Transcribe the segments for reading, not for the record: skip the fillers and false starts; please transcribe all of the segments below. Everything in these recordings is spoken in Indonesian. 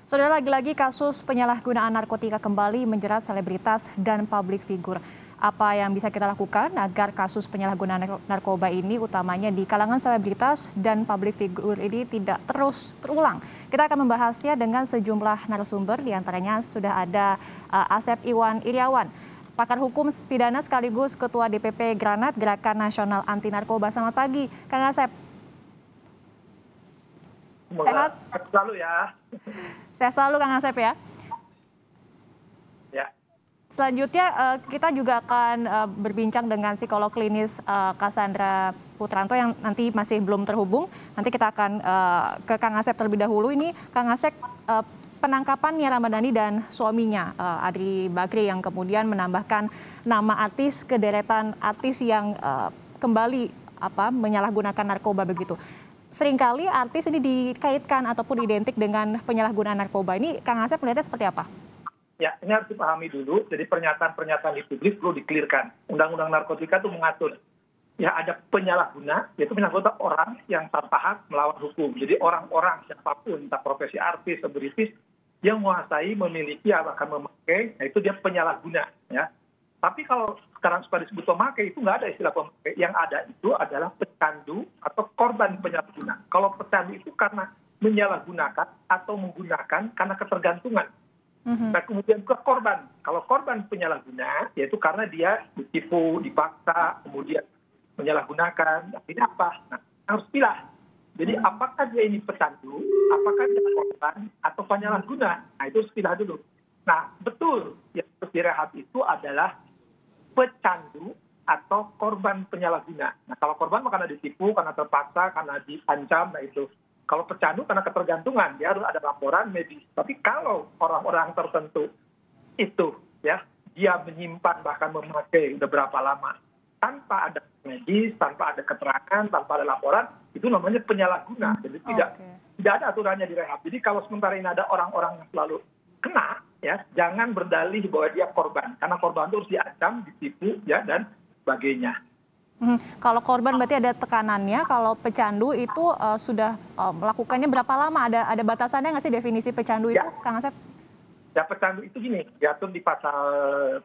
Saudara, lagi-lagi kasus penyalahgunaan narkotika kembali menjerat selebritas dan publik figur. Apa yang bisa kita lakukan agar kasus penyalahgunaan narkoba ini utamanya di kalangan selebritas dan publik figur ini tidak terus terulang? Kita akan membahasnya dengan sejumlah narasumber, diantaranya sudah ada Asep Iwan Iriawan, pakar hukum pidana sekaligus Ketua DPP Granat Gerakan Nasional Anti Narkoba. Selamat pagi, Kang Asep. Sehat selalu ya. Sehat selalu Kang Asep ya. Ya. Selanjutnya kita juga akan berbincang dengan psikolog klinis Cassandra Putranto yang nanti masih belum terhubung. Nanti kita akan ke Kang Asep terlebih dahulu. Ini Kang Asep, penangkapan Nia Ramadhani dan suaminya Adri Bakri yang kemudian menambahkan nama artis ke deretan artis yang kembali menyalahgunakan narkoba begitu. Seringkali artis ini dikaitkan ataupun identik dengan penyalahgunaan narkoba. Ini Kang Asep melihatnya seperti apa? Ya, ini harus dipahami dulu. Jadi pernyataan-pernyataan di publik perlu dikelirkan. Undang-undang narkotika itu mengatur. Ya, ada penyalahguna, yaitu penyalahguna orang yang tanpa hak melawan hukum. Jadi orang-orang siapapun, entah profesi artis, selebritis, yang menguasai, memiliki, akan memakai, nah itu dia penyalahguna. Ya. Tapi kalau sekarang suka disebut pemakai, itu nggak ada istilah pemakai. Yang ada itu adalah pecandu atau korban penyalahguna. Kalau pecandu itu karena menyalahgunakan atau menggunakan karena ketergantungan. Nah kemudian ke korban. Kalau korban penyalahguna, yaitu karena dia ditipu, dipaksa, kemudian menyalahgunakan. Ini apa? Nah, harus pilih. Jadi apakah dia ini pecandu, apakah dia korban, atau penyalahguna? Nah itu harus pilih dulu. Nah betul, yang harus direhab itu adalah pecandu atau korban penyalahguna. Nah kalau korban karena ditipu, karena terpaksa, karena diancam, nah itu. Kalau pecandu karena ketergantungan, dia harus ada laporan medis. Tapi kalau orang-orang tertentu itu ya dia menyimpan bahkan memakai udah berapa lama tanpa ada medis, tanpa ada keterangan, tanpa ada laporan, itu namanya penyalahguna. Jadi tidak ada aturannya di rehab. Jadi kalau sementara ini ada orang-orang yang selalu kena, ya jangan berdalih bahwa dia korban, karena korban itu harus diancam, ditipu, ya dan sebagainya. Kalau korban berarti ada tekanannya, kalau pecandu itu sudah melakukannya berapa lama? Ada batasannya nggak sih definisi pecandu itu, Kang Asep? Ya pecandu itu gini, diatur di pasal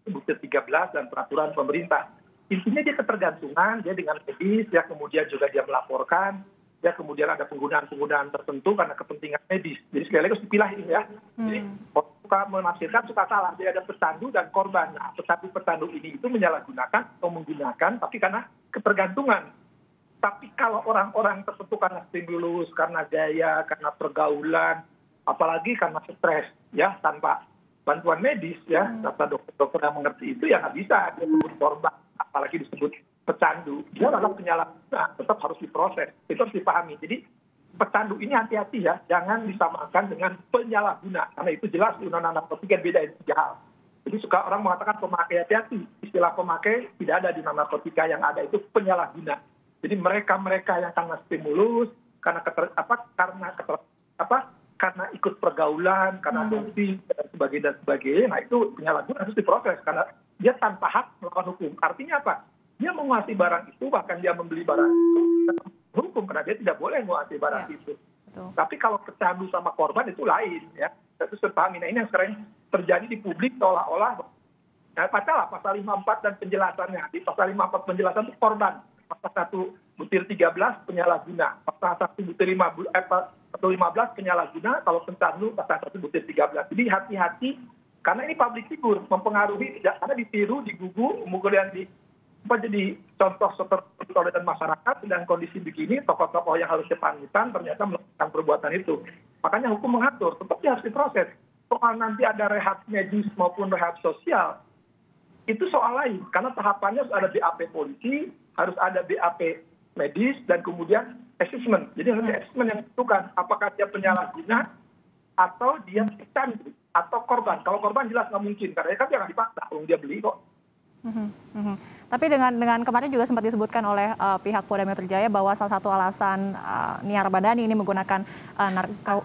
butir 13 dan peraturan pemerintah. Intinya dia ketergantungan, dia dengan medis, ya kemudian juga dia melaporkan, ya kemudian ada penggunaan tertentu karena kepentingan medis. Jadi sekali lagi harus dipilah ini ya. Jadi suka menafsirkan suka salah. Jadi ada pecandu dan korban. Nah, pecandu ini itu menyalahgunakan atau menggunakan, tapi karena ketergantungan. Tapi kalau orang-orang tertentu karena stimulus, karena gaya, karena pergaulan, apalagi karena stres, ya tanpa bantuan medis, ya kata dokter-dokter yang mengerti itu ya nggak bisa disebut korban, apalagi disebut pecandu. Dia adalah penyalahguna, tetap harus diproses. Itu harus dipahami. Jadi pecandu ini hati-hati ya, jangan disamakan dengan penyalahguna. Karena itu jelas di undang-undang narkotika bedain 3 hal. Jadi suka orang mengatakan pemakai, hati-hati. Istilah pemakai tidak ada di undang narkotika, yang ada itu penyalahguna. Jadi mereka-mereka yang karena stimulus, karena ikut pergaulan, karena dosis dan sebagainya, nah itu penyalahguna harus diproses karena dia tanpa hak melakukan hukum. Artinya apa? Dia menguasai barang itu, bahkan dia membeli barang itu, hukum karena dia tidak boleh menguasai barang itu. Betul. Tapi kalau pecandu sama korban itu lain, ya. Itu sepahami. Nah ini yang sekarang terjadi di publik seolah-olah. Nah, pasal 54 dan penjelasannya. Di pasal 54 penjelasan itu korban. Pasal 1 butir 13 penyalahguna. Pasal 1 butir 15 penyalahguna. Kalau pecandu pasal 1 butir 13. Jadi hati-hati karena ini public figure mempengaruhi, karena ditiru, digugu, kemudian jadi contoh seperti oleh masyarakat dan kondisi begini, tokoh-tokoh yang harusnya pamitan ternyata melakukan perbuatan itu. Makanya hukum mengatur, tetapi harus diproses. Soal nanti ada rehab medis maupun rehab sosial, itu soal lain. Karena tahapannya harus ada BAP polisi, harus ada BAP medis, dan kemudian assessment. Jadi nanti assessment yang tentukan apakah dia penyalahguna atau dia pecandu atau korban. Kalau korban jelas nggak mungkin, karena kan dia nggak dipaksa, kalau dia beli kok. Tapi dengan kemarin juga sempat disebutkan oleh pihak Polda Metro Jaya bahwa salah satu alasan Nia Ramadhani ini menggunakan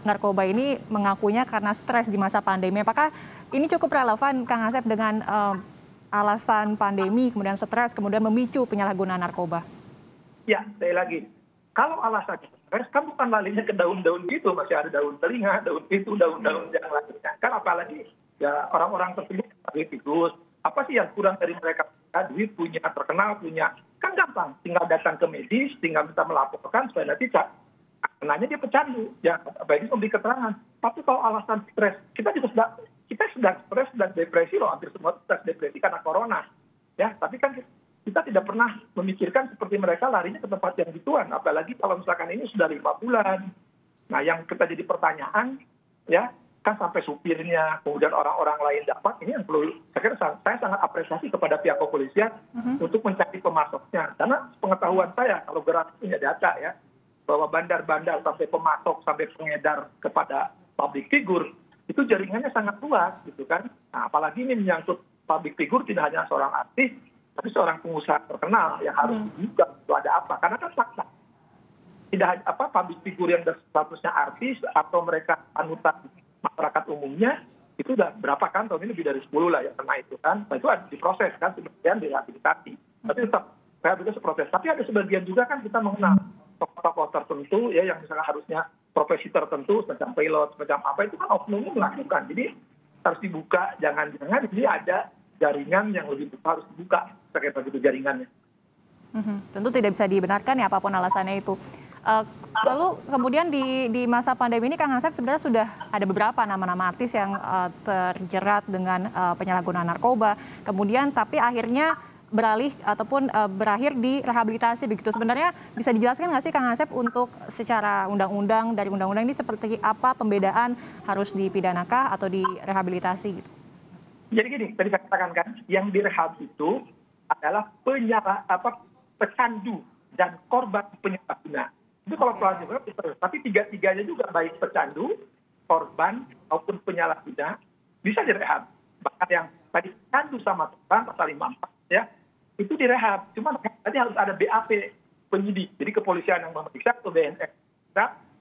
narkoba ini mengakunya karena stres di masa pandemi. Apakah ini cukup relevan, Kang Asep, dengan alasan pandemi, kemudian stres, kemudian memicu penyalahgunaan narkoba? Ya, sekali lagi. Kalau alasannya stres kan bukan larinya ke daun-daun gitu, masih ada daun telinga, daun itu, daun-daun yang lainnya. Kan apalagi ya orang-orang tersebut sebagai figur, apa sih yang kurang dari mereka? Duit punya, terkenal punya, kan gampang. Tinggal datang ke medis, tinggal minta melaporkan supaya nanti kenanya dia pecandu. Ya, medis memberi keterangan. Tapi kalau alasan stres, kita sedang stres dan depresi loh, hampir semua stres depresi karena corona. Ya, tapi kan kita tidak pernah memikirkan seperti mereka larinya ke tempat yang gituan. Apalagi kalau misalkan ini sudah 5 bulan. Nah, yang kita jadi pertanyaan, ya, kan sampai supirnya, kemudian orang-orang lain dapat, ini yang perlu, saya sangat apresiasi kepada pihak kepolisian untuk mencari pemasoknya. Karena pengetahuan saya, kalau gerak punya data ya, bahwa bandar-bandar sampai pemasok, sampai pengedar kepada public figure, itu jaringannya sangat luas gitu kan. Nah, apalagi ini menyangkut public figure tidak hanya seorang artis, tapi seorang pengusaha terkenal yang harus juga itu ada apa. Karena kan fakta. Tidak hanya public figure yang statusnya artis atau mereka panutan masyarakat umumnya, itu udah berapa kan, tahun ini lebih dari 10 lah ya kena itu kan. Nah, itu ada diproses kan, sebagian direhabilitasi. Tapi tetap rehabilitasi proses. Tapi ada sebagian juga kan kita mengenal tokoh-tokoh tertentu ya yang misalnya harusnya profesi tertentu, semacam pilot, semacam apa, itu kan oknumnya melakukan. Jadi harus dibuka, jangan-jangan ini ada jaringan yang lebih besar, harus dibuka terkait begitu jaringannya. Tentu tidak bisa dibenarkan ya apapun alasannya itu. Lalu kemudian di masa pandemi ini Kang Asep sebenarnya sudah ada beberapa nama-nama artis yang terjerat dengan penyalahgunaan narkoba. Kemudian tapi akhirnya beralih ataupun berakhir di rehabilitasi begitu. Sebenarnya bisa dijelaskan nggak sih Kang Asep untuk secara undang-undang, dari undang-undang ini seperti apa pembedaan harus dipidanakah atau direhabilitasi gitu? Jadi gini, tadi saya katakan kan, yang direhab itu adalah pecandu dan korban penyalahguna. Itu kalau penyalahguna, tapi tiga-tiganya juga, baik pecandu, korban maupun penyalahguna bisa direhab. Bahkan yang tadi pecandu sama korban pasal 54 ya, itu direhab. Cuma tadi harus ada BAP penyidik. Jadi kepolisian yang memeriksa atau BNN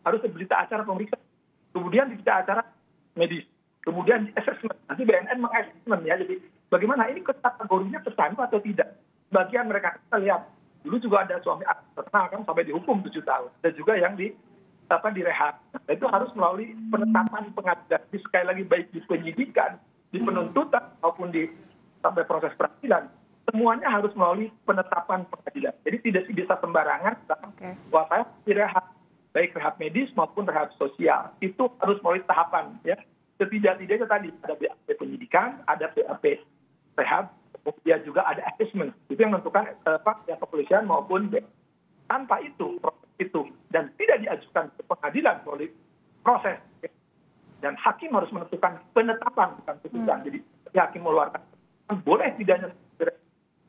harus berita acara pemeriksaan. Kemudian berita acara medis. Kemudian assessment. Nanti BNN meng-assessment ya. Jadi bagaimana ini kategorinya pecandu atau tidak. Bagian mereka kita lihat. Dulu juga ada suami artis terkenal kan sampai dihukum 7 tahun. Ada juga yang direhab. Nah, itu harus melalui penetapan pengadilan. Jadi sekali lagi baik di penyidikan, di penuntutan maupun di sampai proses peradilan, semuanya harus melalui penetapan pengadilan. Jadi tidak bisa sembarangan. Wah, saya direhab, baik rehab medis maupun rehab sosial. Itu harus melalui tahapan ya. Setidak-tidaknya tadi ada BAP penyidikan, ada BAP rehab, kemudian juga ada assessment. Itu yang menentukan pihak kepolisian maupun tanpa itu, proses itu, dan tidak diajukan ke pengadilan melalui proses. Dan hakim harus menentukan penetapan, bukan putusan. Jadi hakim mengeluarkan boleh tidaknya.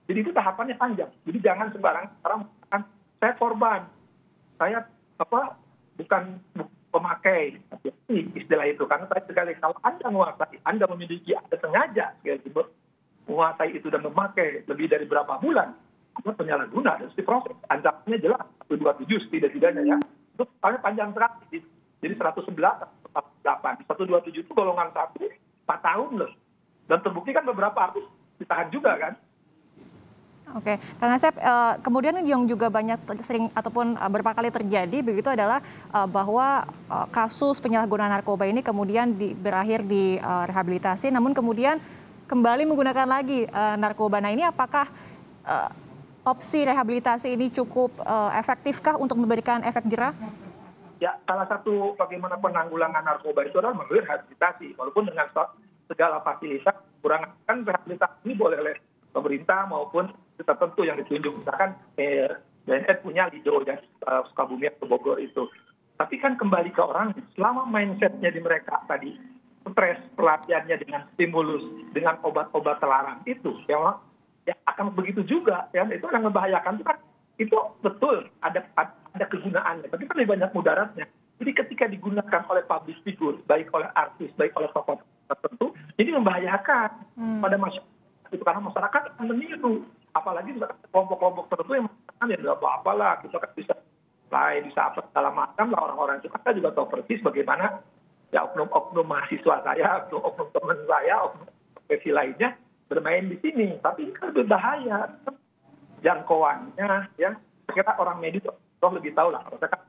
Jadi itu tahapannya panjang. Jadi jangan sembarangan orang mengatakan saya korban, saya bukan pemakai istilah itu. Karena saya sekali kalau Anda menguasai, Anda memiliki, Anda sengaja menguasai itu dan memakai lebih dari berapa bulan, Anda penyalahguna harus diproses. Ancamannya jelas 127 tidak-tidaknya ya. Itu soalnya panjang sekali. Jadi 111, 108, 127 itu golongan 1, 4 tahun loh. Dan terbukti kan beberapa artis ditahan juga kan. Oke, Kang Asep, kemudian yang juga banyak sering ataupun beberapa kali terjadi begitu adalah bahwa kasus penyalahgunaan narkoba ini kemudian berakhir di rehabilitasi, namun kemudian kembali menggunakan lagi narkoba. Nah, ini apakah opsi rehabilitasi ini cukup efektifkah untuk memberikan efek jerah? Ya, salah satu bagaimana penanggulangan narkoba itu adalah melalui rehabilitasi, walaupun dengan segala fasilitas, kurangan kan rehabilitasi ini boleh oleh pemerintah maupun tertentu yang ditunjuk, misalkan BNN punya Lido dan Sukabumi atau Bogor itu. Tapi kan kembali ke orang, selama mindsetnya di mereka tadi, stres, pelatihannya dengan stimulus, dengan obat-obat terlarang itu, ya akan begitu juga, ya itu yang membahayakan itu kan, itu betul ada kegunaannya, tapi kan lebih banyak mudaratnya. Jadi ketika digunakan oleh public figure, baik oleh artis, baik oleh tokoh tertentu, ini membahayakan pada masyarakat. Itu karena masyarakat akan meniru, apalagi kelompok-kelompok tertentu yang mengatakan ya tidak apa-apa lah, kita kan bisa lain, bisa apa segala macam lah, orang-orang itu kan juga tahu persis bagaimana ya oknum mahasiswa saya, oknum teman saya, oknum profesi lainnya bermain di sini. Tapi ini kan berbahaya, jangkauannya ya. Kita orang medis lebih tahu lah, kalau saya kan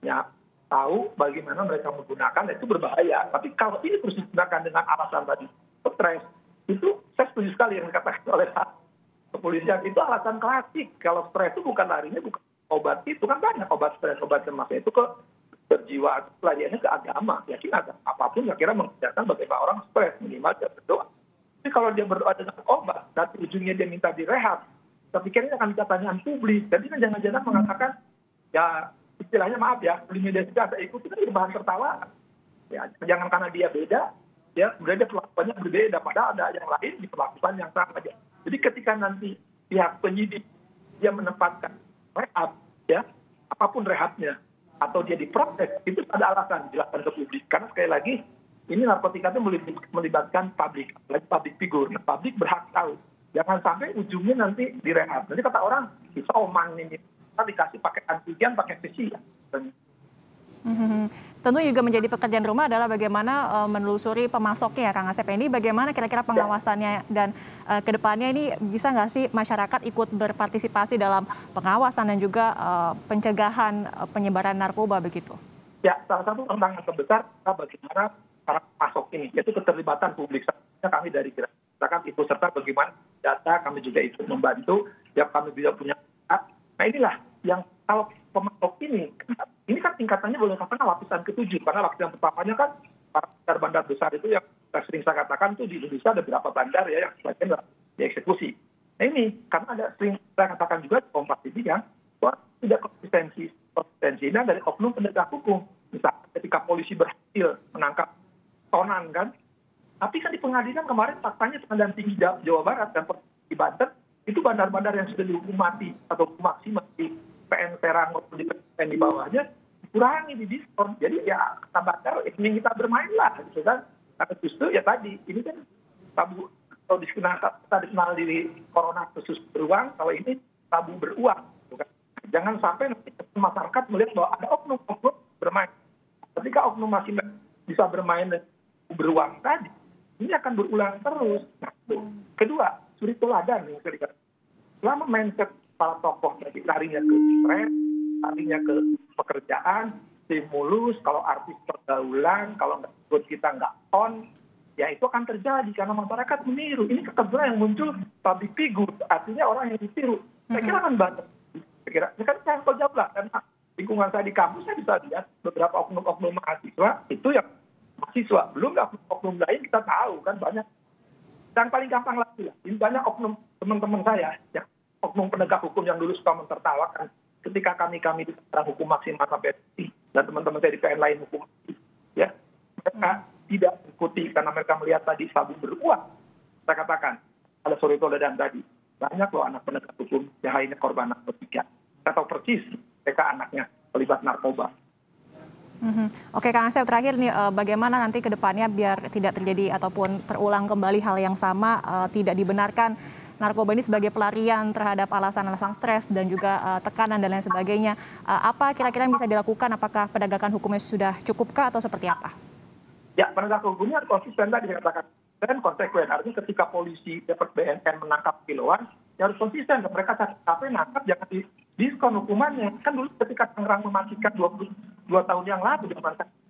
ya tahu bagaimana mereka menggunakan, itu berbahaya. Tapi kalau ini terus digunakan dengan alasan tadi stres, itu saya setuju sekali yang dikatakan oleh kepolisian, itu alasan klasik. Kalau stres itu bukan larinya, bukan obat, itu kan banyak obat stres, obat cemasnya itu ke berjiwa, pelariannya ke agama. Yakin agama apapun, kira mengerjakan bagaimana orang stres, minimal dia berdoa. Tapi kalau dia berdoa dengan obat, dan ujungnya dia minta direhab, saya pikir ini akan pertanyaan publik. Jadi kan jangan-jangan mengatakan, ya istilahnya maaf ya, di media sosial saya ikuti kan bahan tertawa. Ya, jangan karena dia beda, ya kemudian dia perlakuannya berbeda, padahal ada yang lain diperlakukan yang sama aja. Jadi ketika nanti pihak penyidik dia menempatkan rehab, ya apapun rehabnya, atau dia diproses, itu ada alasan dijelaskan ke publik. Karena sekali lagi, ini narkotika itu melibatkan publik, apalagi publik figur. Nah, publik berhak tahu. Jangan sampai ujungnya nanti direhab. Nanti kata orang, bisa oman ini, kita dikasih pakai antigen, pakai PCR. Tentu juga menjadi pekerjaan rumah adalah bagaimana menelusuri pemasoknya ya Kang Asep. Ini bagaimana kira-kira pengawasannya dan kedepannya ini bisa nggak sih masyarakat ikut berpartisipasi dalam pengawasan dan juga pencegahan penyebaran narkoba begitu? Ya, salah satu tantangan terbesar bagaimana para pemasok ini, yaitu keterlibatan publik. Sebenarnya kami dari Gerakan ikut serta bagaimana data, kami juga ikut membantu, ya kami juga punya. Nah inilah yang kalau pemasok ini kan tingkatannya boleh katakan lapisan ke-7, karena lapisan pertamanya kan bandar-bandar besar itu yang sering saya katakan tuh di Indonesia ada beberapa bandar ya yang sebagian dieksekusi. Nah ini karena ada sering saya katakan juga di Kompas TV kan, bahwa tidak konsistensinya dari oknum penegak hukum. Misalnya ketika polisi berhasil menangkap tonan kan, tapi kan di pengadilan kemarin faktanya Pengadilan Tinggi Jawa Barat dan di Banten itu bandar-bandar yang sudah dihukum mati atau hukum maksimal di PN Serang maupun di PN di bawahnya dikurangi, di diskon. Jadi ya kata bandar ingin kita bermain lah gitu kan. Karena justru ya tadi ini kan tabu atau kita dikenal di corona khusus beruang, kalau ini tabu beruang gitu kan. Jangan sampai nanti masyarakat melihat bahwa ada oknum-oknum bermain. Ketika oknum masih bisa bermain beruang tadi, ini akan berulang terus. Nah, kedua, suri teladan yang saya dikatakan. Selama mindset para tokoh tadi larinya ke stres, larinya ke pekerjaan, stimulus, kalau artis pergaulan, kalau kita nggak on, ya itu akan terjadi karena masyarakat meniru. Ini keterbukaan yang muncul public figure, artinya orang yang ditiru. Saya kira akan banyak. Saya kira, ini kan saya jawab lah, karena lingkungan saya di kampus saya bisa lihat beberapa oknum-oknum mahasiswa itu yang mahasiswa, belum oknum lain kita tahu kan banyak. Dan paling gampang lagi lah, ini banyak oknum teman-teman saya, ya, oknum penegak hukum yang dulu suka mentertawakan ketika kami di hukum maksimal sampai dan teman-teman saya di PN lain hukum, ya mereka tidak ikuti karena mereka melihat tadi sabu beruang. Saya katakan, ada suri toladan tadi, banyak loh anak penegak hukum yang lainnya korban narkotika. Saya tahu persis mereka anaknya terlibat narkoba. Oke Kang Asep, terakhir nih bagaimana nanti ke depannya biar tidak terjadi ataupun terulang kembali hal yang sama, tidak dibenarkan narkoba ini sebagai pelarian terhadap alasan-alasan stres dan juga tekanan dan lain sebagainya. Apa kira-kira yang bisa dilakukan? Apakah penegakan hukumnya sudah cukupkah atau seperti apa? Ya, penegak hukumnya konsisten tadi dikatakan dan konsekuen. Artinya ketika polisi dapat BNN menangkap kiloan, ya harus konsisten. Mereka sampai nangkap jangan di diskon hukumannya. Kan dulu ketika Tangerang mematikan 22 tahun yang lalu di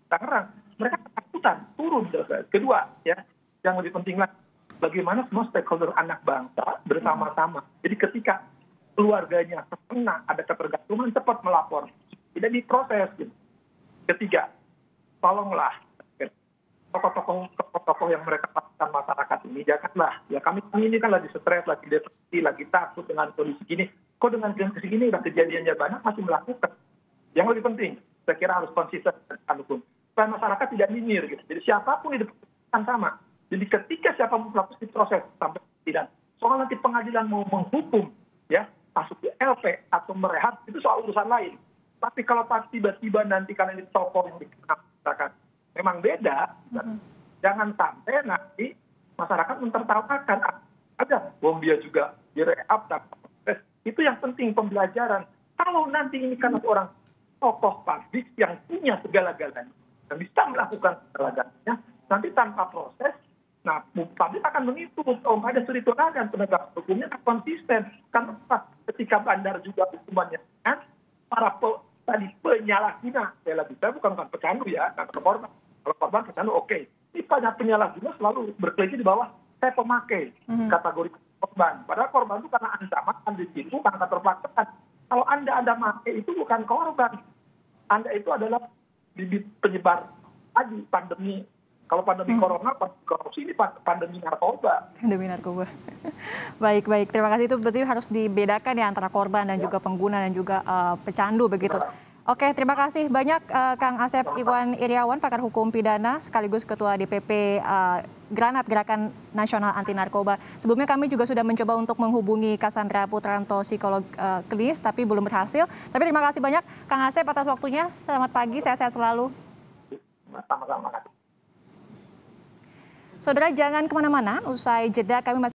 Tangerang, mereka ketakutan turun. Kedua, ya yang lebih penting lagi, bagaimana semua stakeholder anak bangsa bersama-sama. Jadi ketika keluarganya terkena ada ketergantungan, cepat melapor, tidak diproses. Gitu. Ketiga, tolonglah tokoh-tokoh yang mereka lakukan masyarakat ini, janganlah, ya kami ini kan lagi stres, lagi depresi, lagi takut dengan kondisi gini. Kok dengan kondisi gini udah kejadiannya banyak masih melakukan. Yang lebih penting, saya kira harus konsisten dengan hukum. Supaya masyarakat tidak nyinyir gitu. Jadi siapapun diperlakukan sama. Jadi ketika siapapun melakukan diproses sampai tidak. Soal nanti pengadilan mau menghukum, ya masuk ke LP atau merehab itu soal urusan lain. Tapi kalau tiba-tiba nanti karena ini tokoh yang dikatakan memang beda, jangan sampai nanti masyarakat mentertawakan ada bom dia juga direhab. Itu yang penting pembelajaran. Kalau nanti ini karena orang tokoh publik yang punya segala-galanya dan bisa melakukan segala-galanya, nanti tanpa proses, nah publik akan menghitung, ada suri toladan penegak hukumnya akan konsisten. Karena ketika bandar juga hukumannya kan para tadi penyalahguna. Sekali lagi, saya bukan pecandu ya, karena korban. Kalau korban pecandu oke. Ini penyalahguna selalu berkeliling di bawah saya pemakai kategori korban. Padahal korban itu karena ancaman, ditipu, karena terpaksa. Kalau Anda pakai itu bukan korban. Anda itu adalah bibit penyebar lagi pandemi. Kalau pandemi corona, pandemi korupsi, ini pandemi narkoba. Pandemi narkoba. Baik, baik. Terima kasih. Itu berarti harus dibedakan ya antara korban dan juga pengguna dan juga pecandu begitu. Oke, terima kasih banyak Kang Asep Iwan Iriawan, pakar hukum pidana sekaligus Ketua DPP Granat Gerakan Nasional Anti Narkoba. Sebelumnya kami juga sudah mencoba untuk menghubungi Cassandra Putranto, psikolog klinis, tapi belum berhasil. Tapi terima kasih banyak Kang Asep atas waktunya. Selamat pagi, sehat-sehat selalu. Sama-sama. Saudara, jangan kemana-mana, usai jeda kami masih